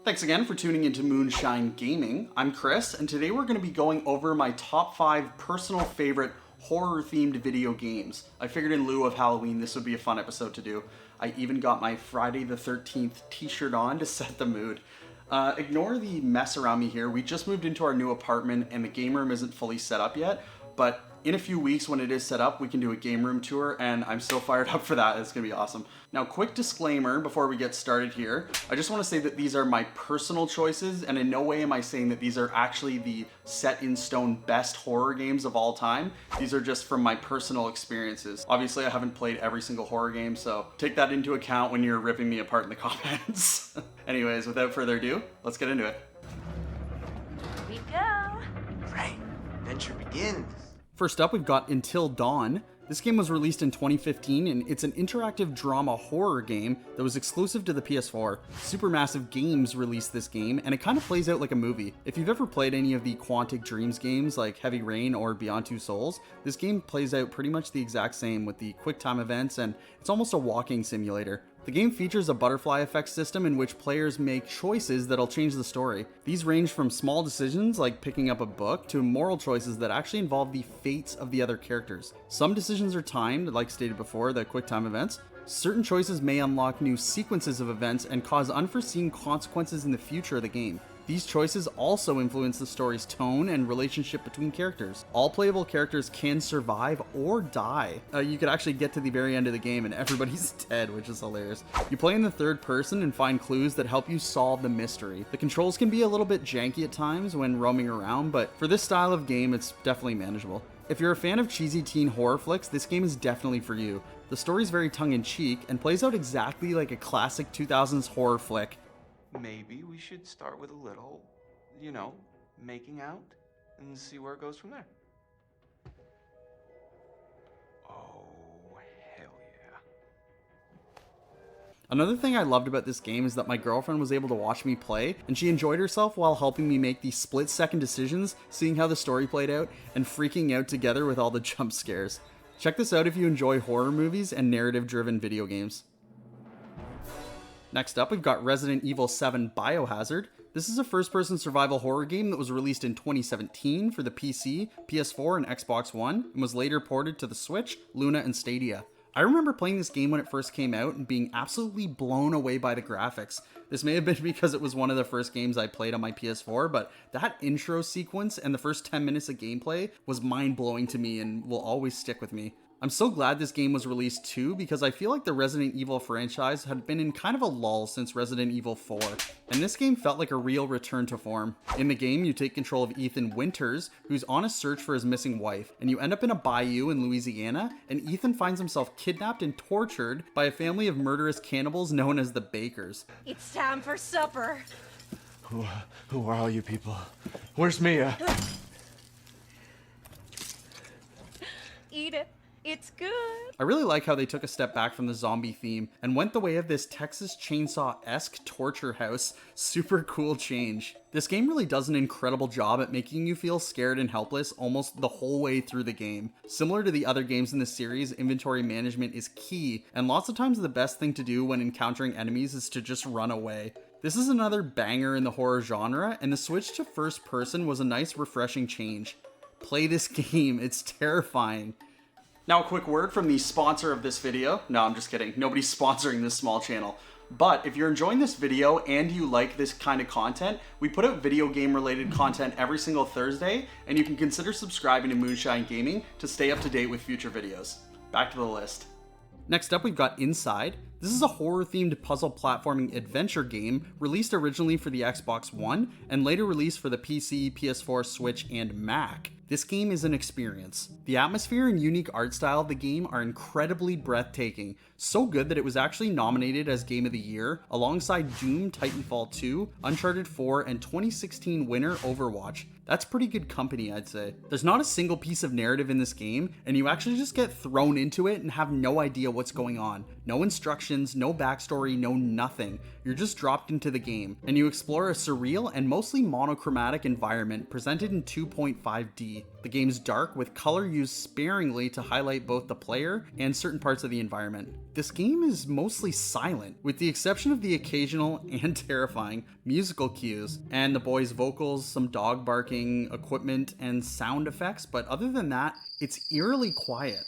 Thanks again for tuning into Moonshine Gaming. I'm Chris, and today we're going to be going over my top 5 personal favorite horror-themed video games. I figured in lieu of Halloween this would be a fun episode to do. I even got my Friday the 13th t-shirt on to set the mood. Ignore the mess around me here. We just moved into our new apartment and the game room isn't fully set up yet, but in a few weeks when it is set up, we can do a game room tour, and I'm so fired up for that. It's gonna be awesome. Now, quick disclaimer before we get started here. I just wanna say that these are my personal choices, and in no way am I saying that these are actually the set in stone best horror games of all time. These are just from my personal experiences. Obviously, I haven't played every single horror game, so take that into account when you're ripping me apart in the comments. Anyways, without further ado, let's get into it. Here we go. Right, adventure begins. First up, we've got Until Dawn. This game was released in 2015, and it's an interactive drama horror game that was exclusive to the PS4. Supermassive Games released this game, and it kind of plays out like a movie. If you've ever played any of the Quantic Dreams games like Heavy Rain or Beyond Two Souls, this game plays out pretty much the exact same with the quick time events, and it's almost a walking simulator. The game features a butterfly effect system in which players make choices that'll change the story. These range from small decisions like picking up a book to moral choices that actually involve the fates of the other characters. Some decisions are timed, like stated before, the quick time events. Certain choices may unlock new sequences of events and cause unforeseen consequences in the future of the game. These choices also influence the story's tone and relationship between characters. All playable characters can survive or die. You could actually get to the very end of the game and everybody's dead, which is hilarious. You play in the third person and find clues that help you solve the mystery. The controls can be a little bit janky at times when roaming around, but for this style of game, it's definitely manageable. If you're a fan of cheesy teen horror flicks, this game is definitely for you. The story's very tongue-in-cheek and plays out exactly like a classic 2000s horror flick. Maybe we should start with a little, making out and see where it goes from there. Oh, hell yeah. Another thing I loved about this game is that my girlfriend was able to watch me play, and she enjoyed herself while helping me make these split-second decisions, seeing how the story played out, and freaking out together with all the jump scares. Check this out if you enjoy horror movies and narrative-driven video games. Next up, we've got Resident Evil 7 Biohazard. This is a first-person survival horror game that was released in 2017 for the PC, PS4, and Xbox One, and was later ported to the Switch, Luna, and Stadia. I remember playing this game when it first came out and being absolutely blown away by the graphics. This may have been because it was one of the first games I played on my PS4, but that intro sequence and the first 10 minutes of gameplay was mind-blowing to me and will always stick with me. I'm so glad this game was released too, because I feel like the Resident Evil franchise had been in kind of a lull since Resident Evil 4, and this game felt like a real return to form. In the game, you take control of Ethan Winters, who's on a search for his missing wife, and you end up in a bayou in Louisiana, and Ethan finds himself kidnapped and tortured by a family of murderous cannibals known as the Bakers. It's time for supper. Who are all you people? Where's Mia? Eat it. It's good. I really like how they took a step back from the zombie theme and went the way of this Texas Chainsaw-esque torture house. Super cool change. This game really does an incredible job at making you feel scared and helpless almost the whole way through the game. Similar to the other games in the series, inventory management is key, and lots of times the best thing to do when encountering enemies is to just run away. This is another banger in the horror genre, and the switch to first person was a nice refreshing change. Play this game, it's terrifying. Now a quick word from the sponsor of this video. No, I'm just kidding. Nobody's sponsoring this small channel. But if you're enjoying this video and you like this kind of content, we put out video game related content every single Thursday, and you can consider subscribing to Moonshine Gaming to stay up to date with future videos. Back to the list. Next up, we've got Inside. This is a horror-themed puzzle platforming adventure game released originally for the Xbox One and later released for the PC, PS4, Switch, and Mac. This game is an experience. The atmosphere and unique art style of the game are incredibly breathtaking, so good that it was actually nominated as Game of the Year alongside Doom, Titanfall 2, Uncharted 4, and 2016 winner Overwatch. That's pretty good company, I'd say. There's not a single piece of narrative in this game, and you actually just get thrown into it and have no idea what's going on. No instructions emotions, no backstory, no nothing. You're just dropped into the game, and you explore a surreal and mostly monochromatic environment presented in 2.5D. The game's dark, with color used sparingly to highlight both the player and certain parts of the environment. This game is mostly silent, with the exception of the occasional and terrifying musical cues, and the boys' vocals, some dog barking, equipment, and sound effects, but other than that, it's eerily quiet.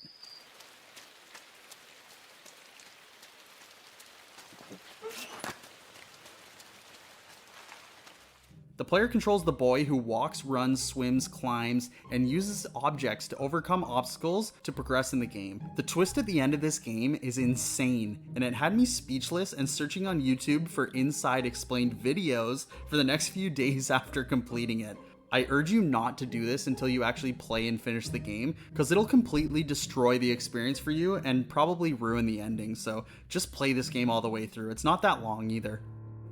The player controls the boy who walks, runs, swims, climbs, and uses objects to overcome obstacles to progress in the game. The twist at the end of this game is insane, and it had me speechless and searching on YouTube for inside explained videos for the next few days after completing it. I urge you not to do this until you actually play and finish the game, because it'll completely destroy the experience for you and probably ruin the ending, so just play this game all the way through. It's not that long either.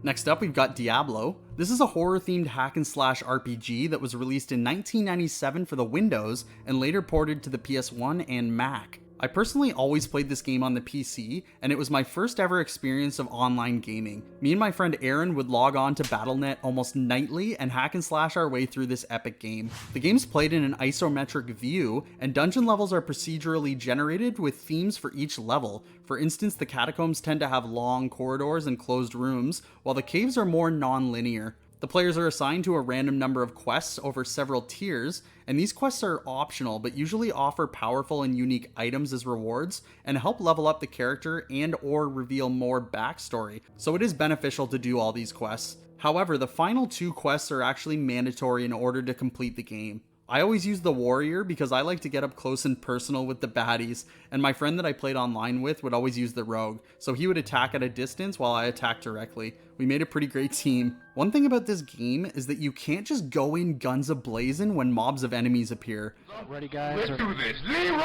Next up, we've got Diablo. This is a horror-themed hack-and-slash RPG that was released in 1997 for the Windows and later ported to the PS1 and Mac. I personally always played this game on the PC, and it was my first ever experience of online gaming. Me and my friend Aaron would log on to Battle.net almost nightly and hack and slash our way through this epic game. The game's played in an isometric view, and dungeon levels are procedurally generated with themes for each level. For instance, the catacombs tend to have long corridors and closed rooms, while the caves are more non-linear. The players are assigned to a random number of quests over several tiers, and these quests are optional but usually offer powerful and unique items as rewards and help level up the character and or reveal more backstory, so it is beneficial to do all these quests. However, the final 2 quests are actually mandatory in order to complete the game. I always use the warrior because I like to get up close and personal with the baddies, and my friend that I played online with would always use the rogue, so he would attack at a distance while I attacked directly. We made a pretty great team. One thing about this game is that you can't just go in guns a-blazing when mobs of enemies appear. Ready, guys? Let's do this. Leroy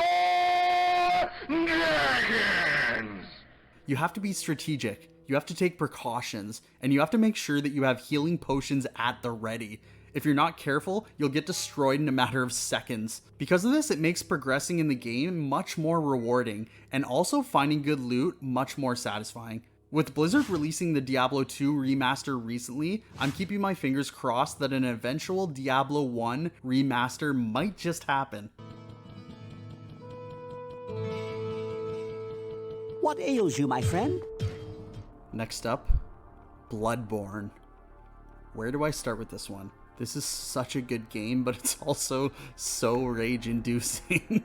Dragons! You have to be strategic, you have to take precautions, and you have to make sure that you have healing potions at the ready. If you're not careful, you'll get destroyed in a matter of seconds. Because of this, it makes progressing in the game much more rewarding, and also finding good loot much more satisfying. With Blizzard releasing the Diablo 2 remaster recently, I'm keeping my fingers crossed that an eventual Diablo 1 remaster might just happen. What ails you, my friend? Next up, Bloodborne. Where do I start with this one? This is such a good game, but it's also so rage-inducing.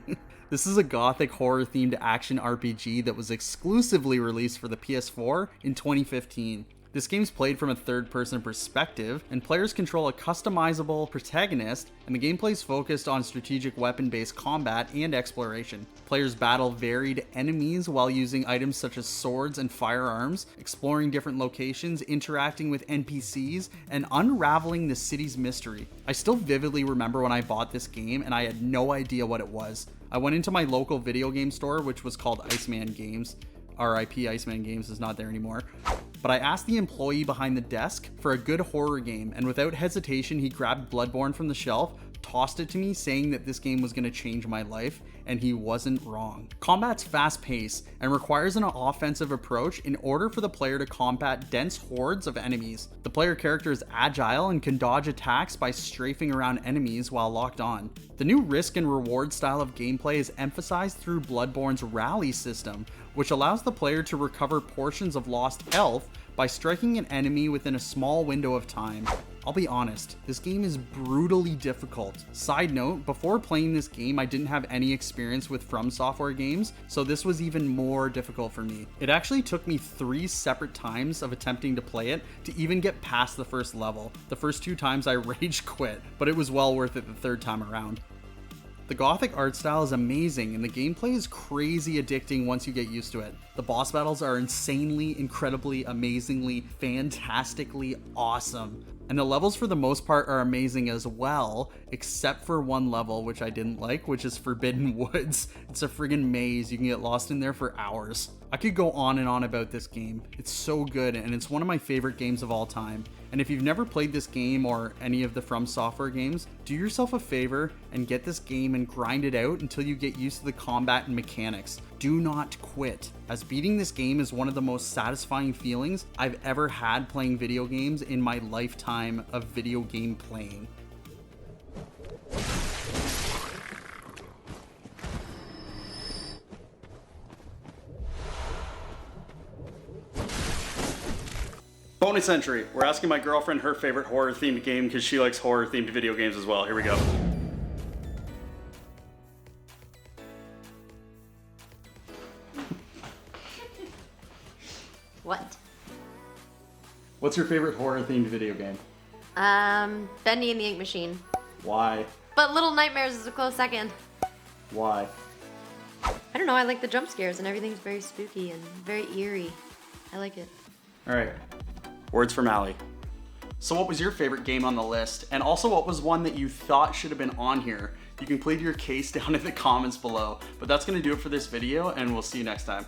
This is a gothic horror-themed action RPG that was exclusively released for the PS4 in 2015. This game's played from a third-person perspective, and players control a customizable protagonist, and the gameplay's focused on strategic weapon-based combat and exploration. Players battle varied enemies while using items such as swords and firearms, exploring different locations, interacting with NPCs, and unraveling the city's mystery. I still vividly remember when I bought this game, and I had no idea what it was. I went into my local video game store, which was called Iceman Games. RIP Iceman Games is not there anymore. But I asked the employee behind the desk for a good horror game, and without hesitation, he grabbed Bloodborne from the shelf, tossed it to me, saying that this game was going to change my life, and he wasn't wrong. Combat's fast-paced and requires an offensive approach in order for the player to combat dense hordes of enemies. The player character is agile and can dodge attacks by strafing around enemies while locked on. The new risk and reward style of gameplay is emphasized through Bloodborne's rally system, which allows the player to recover portions of lost health by striking an enemy within a small window of time. I'll be honest, this game is brutally difficult. Side note, before playing this game, I didn't have any experience with From Software games, so this was even more difficult for me. It actually took me 3 separate times of attempting to play it to even get past the first level. The first 2 times I rage quit, but it was well worth it the 3rd time around. The gothic art style is amazing, and the gameplay is crazy addicting once you get used to it. The boss battles are insanely, incredibly, amazingly, fantastically awesome. And the levels for the most part are amazing as well, except for one level which I didn't like, which is Forbidden Woods. It's a friggin' maze, you can get lost in there for hours. I could go on and on about this game. It's so good, and it's one of my favorite games of all time. And if you've never played this game or any of the From Software games, do yourself a favor and get this game and grind it out until you get used to the combat and mechanics. Do not quit, as beating this game is one of the most satisfying feelings I've ever had playing video games in my lifetime of video game playing. Bonus entry. We're asking my girlfriend her favorite horror themed game because she likes horror themed video games as well. Here we go. What? What's your favorite horror themed video game? Bendy and the Ink Machine. Why? But Little Nightmares is a close second. Why? I don't know, I like the jump scares and everything's very spooky and very eerie. I like it. All right. Words from Allie. So what was your favorite game on the list? And also what was one that you thought should have been on here? You can plead your case down in the comments below. But that's gonna do it for this video, and we'll see you next time.